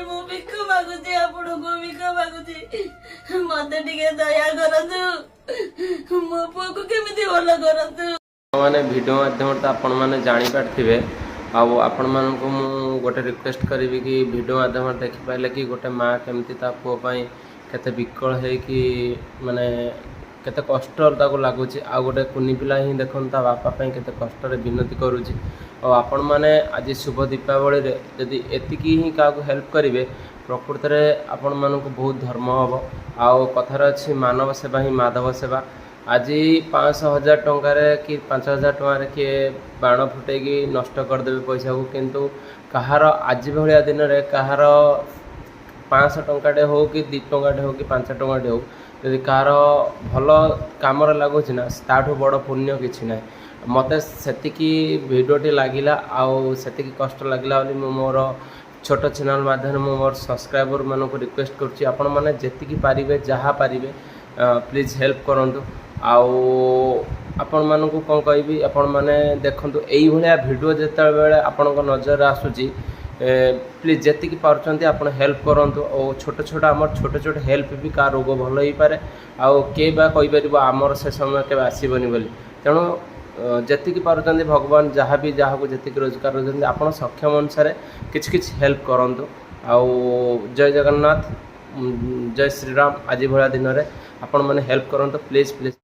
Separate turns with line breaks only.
ମୁଁ ଭିକ ମାଗୁଛି ଆପଣଙ୍କୁ ଭିକ ମାଗୁଛି ମତେ ଟିକେ ଦୟା କରନ୍ତୁ ମୋ ପୁଅକୁ କେମିତି ଭଲ କରନ୍ତୁ।
ମାନେ ଭିଡ଼ିଓ ମାଧ୍ୟମରେ ତ ଆପଣମାନେ ଜାଣିପାରିଥିବେ ଆଉ ଆପଣମାନଙ୍କୁ ମୁଁ ଗୋଟେ ରିକ୍ୱେଷ୍ଟ କରିବି କି ଭିଡ଼ିଓ ମାଧ୍ୟମରେ ଦେଖିପାରିଲେ କି ଗୋଟେ ମାଆ କେମିତି ତା ପୁଅ ପାଇଁ କେତେ ବିକଳ ହେଇକି ମାନେ କେତେ କଷ୍ଟ ତାକୁ ଲାଗୁଛି ଆଉ ଗୋଟେ କୁନି ପିଲା ହିଁ ଦେଖନ୍ତୁ ତା ବାପା ପାଇଁ କେତେ କଷ୍ଟରେ ବିନତି କରୁଛି ଆଉ ଆପଣମାନେ ଆଜି ଶୁଭ ଦୀପାବଳିରେ ଯଦି ଏତିକି ହିଁ କାହାକୁ ହେଲ୍ପ କରିବେ ପ୍ରକୃତରେ ଆପଣମାନଙ୍କୁ ବହୁତ ଧର୍ମ ହେବ। ଆଉ କଥାରେ ଅଛି ମାନବ ସେବା ହିଁ ମାଧବ ସେବା। ଆଜି 500,000 ଟଙ୍କାରେ କି 5,000 ଟଙ୍କାରେ କିଏ ବାଣ ଫୁଟେଇକି ନଷ୍ଟ କରିଦେବେ ପଇସାକୁ କିନ୍ତୁ କାହାର ଆଜି ଭଳିଆ ଦିନରେ କାହାର 500 ଟଙ୍କାଟେ ହେଉ କି 2 ଟଙ୍କାଟେ ହେଉ କି 5 ଟଙ୍କାଟେ ହେଉ ଯଦି କାହାର ଭଲ କାମରେ ଲାଗୁଛି ନା ତାଠୁ ବଡ଼ ପୁଣ୍ୟ କିଛି ନାହିଁ। ମୋତେ ସେତିକି ଭିଡ଼ିଓଟି ଲାଗିଲା ଆଉ ସେତିକି କଷ୍ଟ ଲାଗିଲା ବୋଲି ମୁଁ ମୋର ଛୋଟ ଚ୍ୟାନେଲ୍ ମାଧ୍ୟମରେ ମୁଁ ମୋର ସବସ୍କ୍ରାଇବର୍ମାନଙ୍କୁ ରିକ୍ୱେଷ୍ଟ କରୁଛି ଆପଣମାନେ ଯେତିକି ପାରିବେ ଯାହା ପାରିବେ ପ୍ଲିଜ୍ ହେଲ୍ପ କରନ୍ତୁ। ଆଉ ଆପଣମାନଙ୍କୁ କ'ଣ କହିବି ଆପଣମାନେ ଦେଖନ୍ତୁ ଏଇଭଳିଆ ଭିଡ଼ିଓ ଯେତେବେଳେ ଆପଣଙ୍କ ନଜରରେ ଆସୁଛି ପ୍ଲିଜ୍ ଯେତିକି ପାରୁଛନ୍ତି ଆପଣ ହେଲ୍ପ କରନ୍ତୁ ଆଉ ଛୋଟ ଛୋଟ ଆମର ଛୋଟ ଛୋଟ ହେଲ୍ପ ବି କାହା ରୋଗ ଭଲ ହେଇପାରେ ଆଉ କିଏ ବା କହିପାରିବ ଆମର ସେ ସମୟ କେବେ ଆସିବନି ବୋଲି। ତେଣୁ ଯେତିକି ପାରୁଛନ୍ତି ଭଗବାନ ଯାହାକୁ ଯେତିକି ରୋଜଗାର ଦେଉଛନ୍ତି ଆପଣ ସକ୍ଷମ ଅନୁସାରେ କିଛି କିଛି ହେଲ୍ପ କରନ୍ତୁ। ଆଉ ଜୟ ଜଗନ୍ନାଥ ଜୟ ଶ୍ରୀରାମ। ଆଜି ଭଳିଆ ଦିନରେ ଆପଣମାନେ ହେଲ୍ପ କରନ୍ତୁ ପ୍ଲିଜ୍ ପ୍ଲିଜ୍।